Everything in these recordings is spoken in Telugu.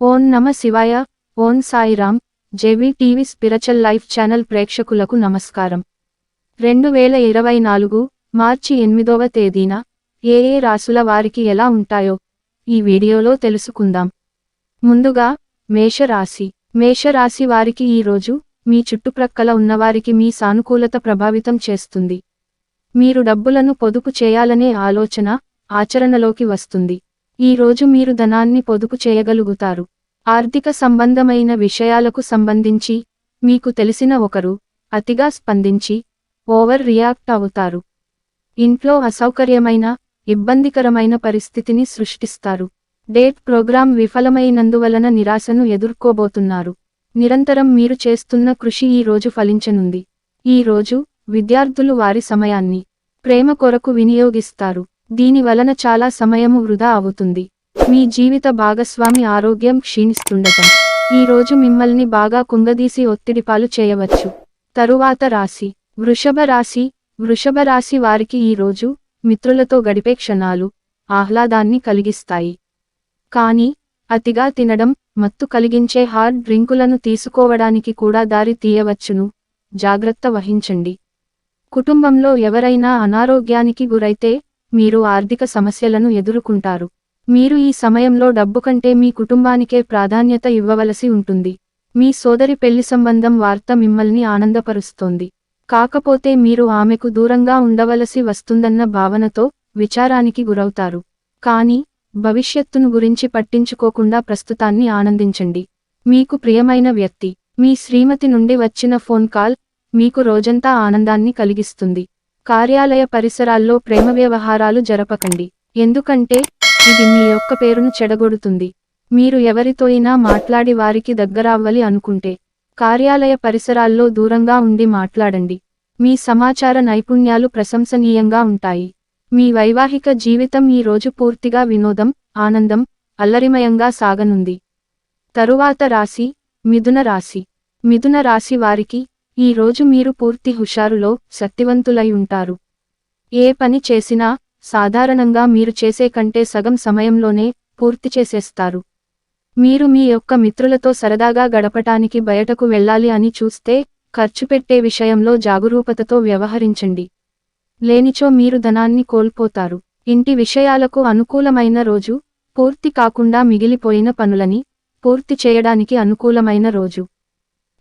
ఓం నమ శివాయ. ఓం Sairam. JV TV spiritual life channel ప్రేక్షకులకు నమస్కారం. 2024 మార్చి 8వ తేదీన ఏ రాసుల వారికి ఎలా ఉంటాయో ఈ వీడియోలో తెలుసుకుందాం. ముందుగా మేషరాశి. మేషరాశి వారికి ఈ రోజు మీ చుట్టుప్రక్కల ఉన్నవారికి మీ సానుకూలత ప్రభావితం చేస్తుంది. మీరు డబ్బులను పొదుపు చేయాలనే ఆలోచన ఆచరణలోకి వస్తుంది. ఈ రోజు మీరు ధనాన్ని పొదుపు చేయగలుగుతారు. ఆర్థిక సంబంధమైన విషయాలకు సంబంధించి మీకు తెలిసిన ఒకరు అతిగా స్పందించి ఓవర్ రియాక్ట్ అవుతారు. ఇంట్లో అసౌకర్యమైన ఇబ్బందికరమైన పరిస్థితిని సృష్టిస్తారు. డేట్ ప్రోగ్రాం విఫలమైనందువలన నిరాశను ఎదుర్కోబోతున్నారు. నిరంతరం మీరు చేస్తున్న కృషి ఈ రోజు ఫలించనుంది. ఈ రోజు విద్యార్థులు వారి సమయాన్ని ప్రేమ కొరకు వినియోగిస్తారు. దీని వలన చాలా సమయము వృధా అవుతుంది. మీ జీవిత భాగస్వామి ఆరోగ్యం క్షీణిస్తుండటం ఈ రోజు మిమ్మల్ని బాగా కుంగదీసి ఒత్తిడిపాలు చేయవచ్చు. తరువాత రాశి వృషభ రాశి. వృషభ రాశి వారికి ఈ రోజు మిత్రులతో గడిపే క్షణాలు ఆహ్లాదాన్ని కలిగిస్తాయి. కానీ అతిగా తినడం, మత్తు కలిగించే హార్డ్ డ్రింకులను తీసుకోవడానికి కూడా దారి తీయవచ్చును. జాగ్రత్త వహించండి. కుటుంబంలో ఎవరైనా అనారోగ్యానికి గురైతే మీరు ఆర్థిక సమస్యలను ఎదుర్కొంటారు. మీరు ఈ సమయంలో డబ్బు కంటే మీ కుటుంబానికే ప్రాధాన్యత ఇవ్వవలసి ఉంటుంది. మీ సోదరి పెళ్లి సంబంధం వార్త మిమ్మల్ని ఆనందపరుస్తోంది. కాకపోతే మీరు ఆమెకు దూరంగా ఉండవలసి వస్తుందన్న భావనతో విచారానికి గురవుతారు. కానీ భవిష్యత్తును గురించి పట్టించుకోకుండా ప్రస్తుతాన్ని ఆనందించండి. మీకు ప్రియమైన వ్యక్తి, మీ శ్రీమతి నుండి వచ్చిన ఫోన్ కాల్ మీకు రోజంతా ఆనందాన్ని కలిగిస్తుంది. కార్యాలయ పరిసరాల్లో ప్రేమ వ్యవహారాలు జరపకండి. ఎందుకంటే ఇది మీ యొక్క పేరును చెడగొడుతుంది. మీరు ఎవరితోయినా మాట్లాడి వారికి దగ్గరవ్వాలి అనుకుంటే కార్యాలయ పరిసరాల్లో దూరంగా ఉండి మాట్లాడండి. మీ సమాచార నైపుణ్యాలు ప్రశంసనీయంగా ఉంటాయి. మీ వైవాహిక జీవితం ఈ రోజు పూర్తిగా వినోదం, ఆనందం, అల్లరిమయంగా సాగనుంది. తరువాత రాశి మిథున రాశి. మిథున రాశి వారికి ఈ రోజు మీరు పూర్తి హుషారులో శక్తివంతులై ఉంటారు. ఏ పని చేసినా సాధారణంగా మీరు చేసే కంటే సగం సమయంలోనే పూర్తి చేసేస్తారు. మీరు మీ యొక్క మిత్రులతో సరదాగా గడపటానికి బయటకు వెళ్ళాలి అని చూస్తే ఖర్చు పెట్టే విషయంలో జాగరూకతతో వ్యవహరించండి. లేనిచో మీరు ధనాన్ని కోల్పోతారు. ఇంటి విషయాలకు అనుకూలమైన రోజు, పూర్తి కాకుండా మిగిలిపోయిన పనులని పూర్తి చేయడానికి అనుకూలమైన రోజు.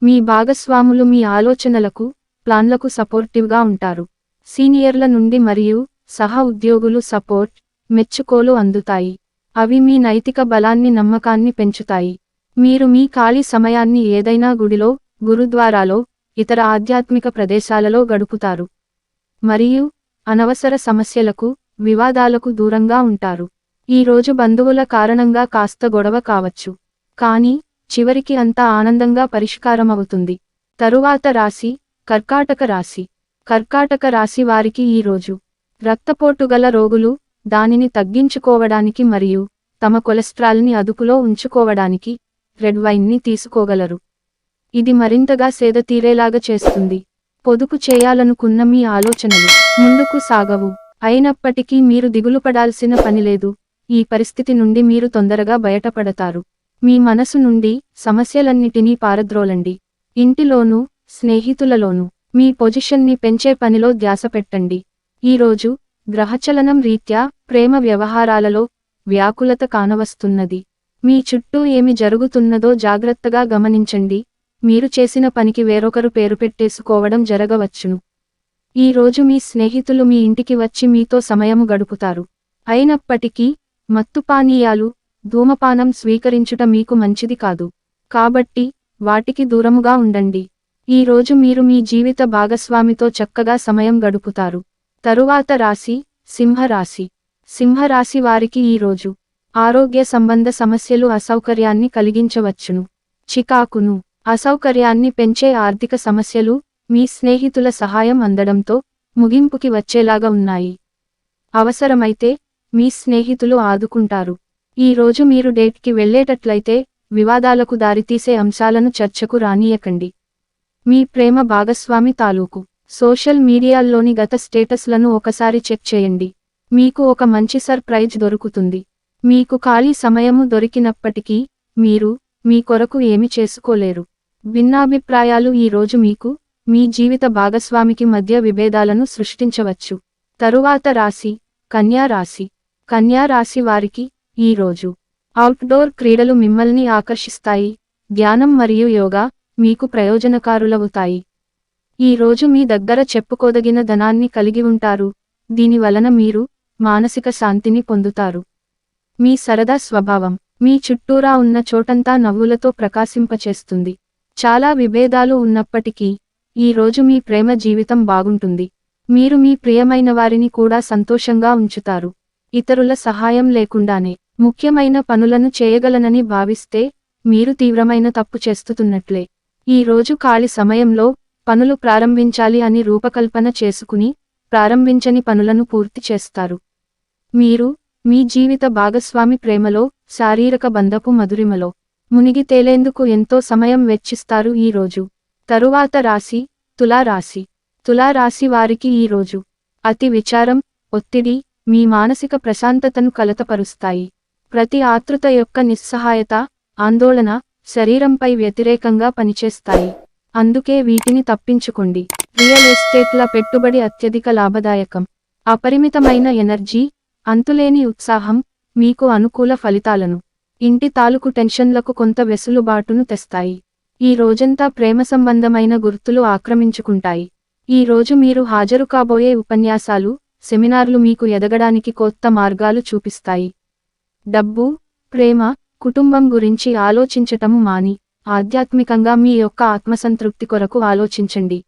మీ భాగస్వాములు మీ ఆలోచనలకు, ప్లాన్లకు సపోర్టివ్గా ఉంటారు. సీనియర్ల నుండి మరియు సహ ఉద్యోగులు సపోర్ట్, మెచ్చుకోలు అందుతాయి. అవి మీ నైతిక బలాన్ని నమ్మకాన్ని పెంచుతాయి. మీరు మీ ఖాళీ సమయాన్ని ఏదైనా గుడిలో, గురుద్వారాలో, ఇతర ఆధ్యాత్మిక ప్రదేశాలలో గడుపుతారు. మరియు అనవసర సమస్యలకు, వివాదాలకు దూరంగా ఉంటారు. ఈ రోజు బంధువుల కారణంగా కాస్త గొడవ కావచ్చు. కానీ చివరికి అంతా ఆనందంగా పరిష్కారమవుతుంది. తరువాత రాశి కర్కాటక రాశి. కర్కాటక రాశి వారికి ఈ రోజు రక్తపోటు గల రోగులు దానిని తగ్గించుకోవడానికి మరియు తమ కొలెస్ట్రాల్ని అదుపులో ఉంచుకోవడానికి రెడ్ వైన్ని తీసుకోగలరు. ఇది మరింతగా సేద తీరేలాగా చేస్తుంది. పొదుపు చేయాలనుకున్న మీ ఆలోచనలు ముందుకు సాగవు. అయినప్పటికీ మీరు దిగులు పడాల్సిన పనిలేదు. ఈ పరిస్థితి నుండి మీరు తొందరగా బయటపడతారు. మీ మనసు నుండి సమస్యలన్నిటినీ పారద్రోలండి. ఇంటిలోనూ, స్నేహితులలోనూ మీ పొజిషన్ని పెంచే పనిలో ధ్యాస పెట్టండి. ఈరోజు గ్రహచలనం రీత్యా ప్రేమ వ్యవహారాలలో వ్యాకులత కానవస్తున్నది. మీ చుట్టూ ఏమి జరుగుతున్నదో జాగ్రత్తగా గమనించండి. మీరు చేసిన పనికి వేరొకరు పేరు పెట్టేసుకోవడం జరగవచ్చును. ఈ రోజు మీ స్నేహితులు మీ ఇంటికి వచ్చి మీతో సమయము గడుపుతారు. అయినప్పటికీ మత్తు పానీయాలు, ధూమపానం స్వీకరించుట మీకు మంచిది కాదు. కాబట్టి వాటికి దూరముగా ఉండండి. ఈ రోజు మీరు మీ జీవిత భాగస్వామితో చక్కగా సమయం గడుపుతారు. తరువాత రాశి సింహరాశి. సింహరాశి వారికి ఈ రోజు ఆరోగ్య సంబంధ సమస్యలు అసౌకర్యాన్ని కలిగించవచ్చును. చికాకును, అసౌకర్యాన్ని పెంచే ఆర్థిక సమస్యలు మీ స్నేహితుల సహాయం అందడంతో ముగింపుకి వచ్చేలాగా ఉన్నాయి. అవసరమైతే మీ స్నేహితులు ఆదుకుంటారు. ఈ రోజు మీరు డేట్కి వెళ్ళేటట్లయితే వివాదాలకు దారితీసే అంశాలను చర్చకు రానీయకండి. మీ ప్రేమ భాగస్వామి తాలూకు సోషల్ మీడియాల్లోని గత స్టేటస్లను ఒకసారి చెక్ చేయండి. మీకు ఒక మంచి సర్ప్రైజ్ దొరుకుతుంది. మీకు ఖాళీ సమయము దొరికినప్పటికీ మీరు మీ కొరకు ఏమి చేసుకోలేరు. భిన్నాభిప్రాయాలు ఈ రోజు మీకు మీ జీవిత భాగస్వామికి మధ్య విభేదాలను సృష్టించవచ్చు. తరువాత రాశి కన్యా రాశి. కన్యా రాశి వారికి ఈ రోజు అవుట్డోర్ క్రీడలు మిమ్మల్ని ఆకర్షిస్తాయి. ధ్యానం మరియు యోగా మీకు ప్రయోజనకారులవుతాయి. ఈ రోజు మీ దగ్గర చెప్పుకోదగిన ధనాన్ని కలిగి ఉంటారు. దీని వలన మీరు మానసిక శాంతిని పొందుతారు. మీ సరదా స్వభావం మీ చుట్టూరా ఉన్న చోటంతా నవ్వులతో ప్రకాశింపచేస్తుంది. చాలా విభేదాలు ఉన్నప్పటికీ ఈ రోజు మీ ప్రేమ జీవితం బాగుంటుంది. మీరు మీ ప్రియమైన వారిని కూడా సంతోషంగా ఉంచుతారు. ఇతరుల సహాయం లేకుండానే ముఖ్యమైన పనులను చేయగలనని భావిస్తే మీరు తీవ్రమైన తప్పు చేస్తున్నట్లే. ఈ రోజు ఖాళీ సమయంలో పనులు ప్రారంభించాలి అని రూపకల్పన చేసుకుని ప్రారంభించని పనులను పూర్తి చేస్తారు. మీరు మీ జీవిత భాగస్వామి ప్రేమలో శారీరక బంధపు మధురిమలో మునిగి తేలేందుకు ఎంతో సమయం వెచ్చిస్తారు ఈ రోజు. తరువాత రాశి తులా రాశి. తులా రాశి వారికి ఈ రోజు అతి విచారం, ఒత్తిడి మీ మానసిక ప్రశాంతతను కలతపరుస్తాయి. ప్రతి ఆతృత యొక్క నిస్సహాయత, ఆందోళన శరీరంపై వ్యతిరేకంగా పనిచేస్తాయి. అందుకే వీటిని తప్పించుకోండి. రియల్ ఎస్టేట్ల పెట్టుబడి అత్యధిక లాభదాయకం. అపరిమితమైన ఎనర్జీ, అంతులేని ఉత్సాహం మీకు అనుకూల ఫలితాలను, ఇంటి తాలూకు టెన్షన్లకు కొంత వెసులుబాటును తెస్తాయి. ఈ రోజంతా ప్రేమ సంబంధమైన గుర్తులు ఆక్రమించుకుంటాయి. ఈ రోజు మీరు హాజరు కాబోయే ఉపన్యాసాలు, సెమినార్లు మీకు ఎదగడానికి కొత్త మార్గాలు చూపిస్తాయి. డబ్బు, ప్రేమ, కుటుంబం గురించి ఆలోచించటం మాని ఆధ్యాత్మికంగా మీ యొక్క ఆత్మసంతృప్తి కొరకు ఆలోచించండి.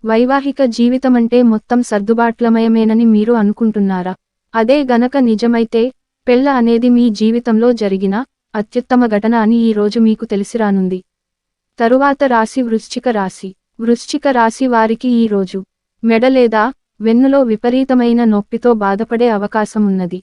వైవాహిక జీవితమంటే మొత్తం సర్దుబాట్లమయమేనని మీరు అనుకుంటున్నారా? అదే గనక నిజమైతే పెళ్ళ అనేది మీ జీవితంలో జరిగిన అత్యుత్తమ ఘటన అని ఈ రోజు మీకు తెలిసిరానుంది. తరువాత రాశి వృశ్చిక రాశి. వృశ్చిక రాశి వారికి ఈ రోజు మెడ లేదా వెన్నులో విపరీతమైన నొప్పితో బాధపడే అవకాశం ఉన్నది.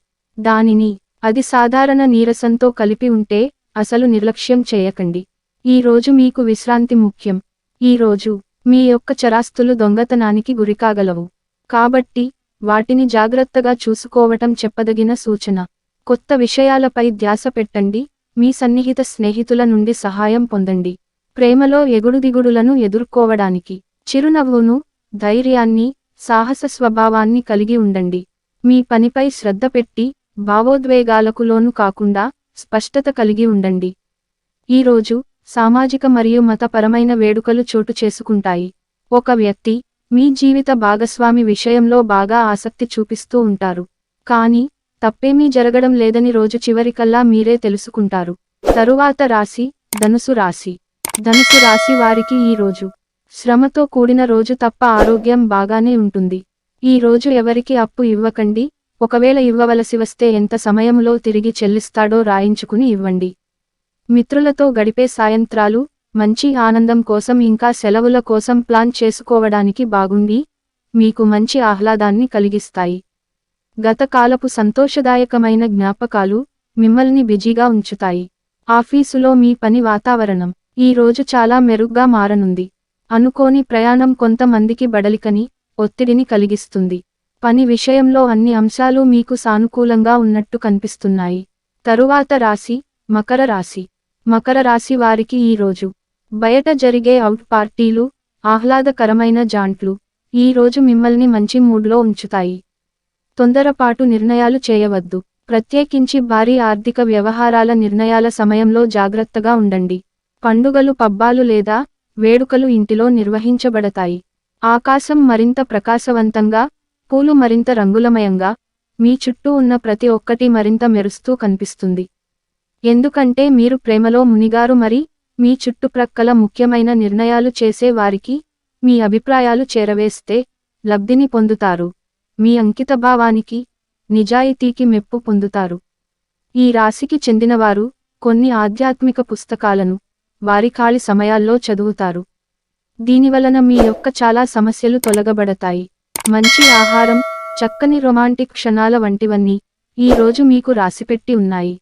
అది సాధారణ నీరసంతో కలిపి ఉంటే అసలు నిర్లక్ష్యం చేయకండి. ఈ రోజు మీకు విశ్రాంతి ముఖ్యం. ఈ రోజు మీ యొక్క చరాస్తులు దొంగతనానికి గురికాగలవు. కాబట్టి వాటిని జాగ్రత్తగా చూసుకోవటం చెప్పదగిన సూచన. కొత్త విషయాలపై ధ్యాస పెట్టండి. మీ సన్నిహిత స్నేహితుల నుండి సహాయం పొందండి. ప్రేమలో ఎగుడుదిగుడులను ఎదుర్కోవడానికి చిరునవ్వును, ధైర్యాన్ని, సాహస స్వభావాన్ని కలిగి ఉండండి. మీ పనిపై శ్రద్ధ పెట్టి భావోద్వేగాలకు లోను కాకుండా స్పష్టత కలిగి ఉండండి. ఈ రోజు సామాజిక మరియు మతపరమైన వేడుకలు చోటు చేసుకుంటాయి. ఒక వ్యక్తి మీ జీవిత భాగస్వామి విషయంలో బాగా ఆసక్తి చూపిస్తూ ఉంటారు. కానీ తప్పేమీ జరగడం లేదని రోజు చివరికల్లా మీరే తెలుసుకుంటారు. తరువాత రాశి ధనుసు రాశి. ధనుసు రాశి వారికి ఈ రోజు శ్రమతో కూడిన రోజు తప్ప ఆరోగ్యం బాగానే ఉంటుంది. ఈ రోజు ఎవరికి అప్పు ఇవ్వకండి. ఒకవేళ ఇవ్వవలసి వస్తే ఎంత సమయంలో తిరిగి చెల్లిస్తాడో రాయించుకుని ఇవ్వండి. మిత్రులతో గడిపే సాయంత్రాలు మంచి ఆనందం కోసం ఇంకా సెలవుల కోసం ప్లాన్ చేసుకోవడానికి బాగుండి మీకు మంచి ఆహ్లాదాన్ని కలిగిస్తాయి. గతకాలపు సంతోషదాయకమైన జ్ఞాపకాలు మిమ్మల్ని బిజీగా ఉంచుతాయి. ఆఫీసులో మీ పని వాతావరణం ఈ రోజు చాలా మెరుగ్గా మారనుంది. అనుకోని ప్రయాణం కొంతమందికి బడలికని, ఒత్తిడిని కలిగిస్తుంది. పని విషయంలో అన్ని అంశాలు మీకు సానుకూలంగా ఉన్నట్టు కనిపిస్తున్నాయి. తరువాత రాశి మకర రాశి. మకర రాశి వారికి ఈ రోజు బయట జరిగే అవుట్ పార్టీలు, ఆహ్లాదకరమైన జాంట్లు ఈ రోజు మిమ్మల్ని మంచి మూడ్లో ఉంచుతాయి. తొందరపాటు నిర్ణయాలు చేయవద్దు. ప్రత్యేకించి భారీ ఆర్థిక వ్యవహారాల నిర్ణయాల సమయంలో జాగ్రత్తగా ఉండండి. పండుగలు, పబ్బాలు లేదా వేడుకలు ఇంటిలో నిర్వహించబడతాయి. ఆకాశం మరింత ప్రకాశవంతంగా, పూలు మరింత రంగులమయంగా, మీ చుట్టూ ఉన్న ప్రతి ఒక్కటి మరింత మెరుస్తూ కనిపిస్తుంది. ఎందుకంటే మీరు ప్రేమలో మునిగారు. మరి మీ చుట్టుప్రక్కల ముఖ్యమైన నిర్ణయాలు చేసే వారికి మీ అభిప్రాయాలు చేరవేస్తే లబ్ధిని పొందుతారు. మీ అంకితభావానికి, నిజాయితీకి మెప్పు పొందుతారు. ఈ రాశికి చెందినవారు కొన్ని ఆధ్యాత్మిక పుస్తకాలను వారి ఖాళీ సమయాల్లో చదువుతారు. దీనివలన మీ యొక్క చాలా సమస్యలు తొలగబడతాయి. మంచి ఆహారం, చక్కని రొమాంటిక్ క్షణాల వంటివన్నీ ఈ రోజు మీకు రాసిపెట్టి ఉన్నాయి.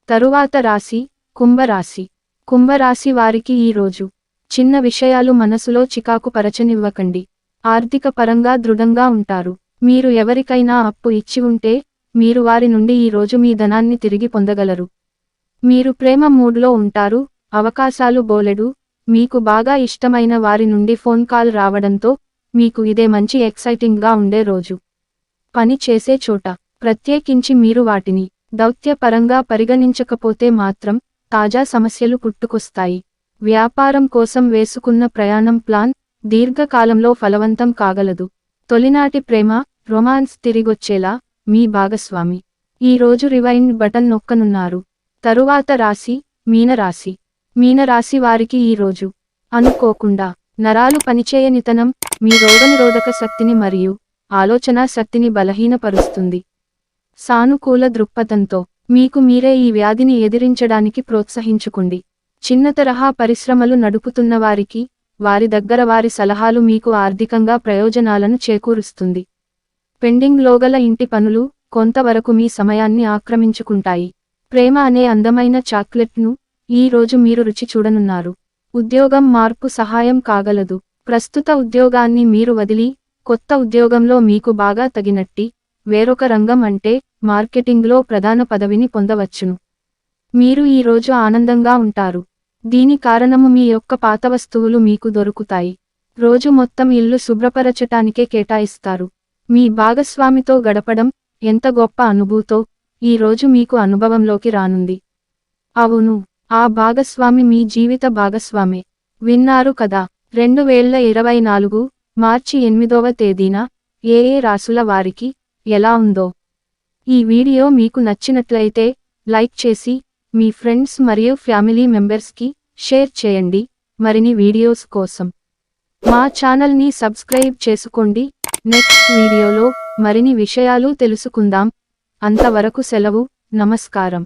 తరువాత రాశి కుంభరాశి. కుంభరాశి వారికి ఈ రోజు చిన్న విషయాలు మనసులో చికాకు పరచనివ్వకండి. ఆర్థిక పరంగా దృఢంగా ఉంటారు. మీరు ఎవరికైనా అప్పు ఇచ్చి ఉంటే మీరు వారి నుండి ఈ రోజు మీ ధనాన్ని తిరిగి పొందగలరు. మీరు ప్రేమ మూడ్లో ఉంటారు, అవకాశాలు బోలెడు, మీకు బాగా ఇష్టమైన వారి నుండి ఫోన్ కాల్ రావడంతో మీకు ఇదే మంచి ఎక్సైటింగ్గా ఉండే రోజు. పని చేసే చోట, ప్రత్యేకించి మీరు వాటిని దౌత్యపరంగా పరిగణించకపోతే మాత్రం తాజా సమస్యలు పుట్టుకొస్తాయి. వ్యాపారం కోసం వేసుకున్న ప్రయాణం ప్లాన్ దీర్ఘకాలంలో ఫలవంతం కాగలదు. తొలినాటి ప్రేమ, రొమాన్స్ తిరిగొచ్చేలా మీ భాగస్వామి ఈ రోజు రివైండ్ బటన్ నొక్కనున్నారు. తరువాత రాశి, మీనరాశి. మీనరాశి వారికి ఈ రోజు అనుకోకుండా నరాలు పనిచేయనితనం మీ రోగనిరోధక శక్తిని మరియు ఆలోచనా శక్తిని బలహీనపరుస్తుంది. సానుకూల దృక్పథంతో మీకు మీరే ఈ వ్యాధిని ఎదిరించడానికి ప్రోత్సహించుకోండి. చిన్న తరహా పరిశ్రమలు నడుపుతున్న వారికి వారి దగ్గర వారి సలహాలు మీకు ఆర్థికంగా ప్రయోజనాలను చేకూరుస్తుంది. పెండింగ్లోగల ఇంటి పనులు కొంతవరకు మీ సమయాన్ని ఆక్రమించుకుంటాయి. ప్రేమ అనే అందమైన చాక్లెట్ను ఈ రోజు మీరు రుచి చూడనున్నారు. ఉద్యోగం మార్పు సహాయం కాగలదు. ప్రస్తుత ఉద్యోగాన్ని మీరు వదిలి కొత్త ఉద్యోగంలో మీకు బాగా తగినట్టి వేరొక రంగం అంటే మార్కెటింగ్లో ప్రధాన పదవిని పొందవచ్చును. మీరు ఈ రోజు ఆనందంగా ఉంటారు. దీని కారణము మీ యొక్క పాత వస్తువులు మీకు దొరుకుతాయి. రోజు మొత్తం ఇల్లు శుభ్రపరచటానికే కేటాయిస్తారు. మీ భాగస్వామితో గడపడం ఎంత గొప్ప అనుభూతో ఈ రోజు మీకు అనుభవంలోకి రానుంది. అవును, ఆ భాగస్వామి మీ జీవిత భాగస్వామే. విన్నారు కదా. 2024 మార్చి 8వ తేదీన ఏ రాశుల వారికి ఎలా ఉందో. ఈ వీడియో మీకు నచ్చినట్లయితే లైక్ చేసి మీ ఫ్రెండ్స్ మరియు ఫ్యామిలీ మెంబర్స్కి షేర్ చేయండి. మరిన్ని వీడియోస్ కోసం మా ఛానల్ని సబ్స్క్రైబ్ చేసుకోండి. నెక్స్ట్ వీడియోలో మరిన్ని విషయాలు తెలుసుకుందాం. అంతవరకు సెలవు. నమస్కారం.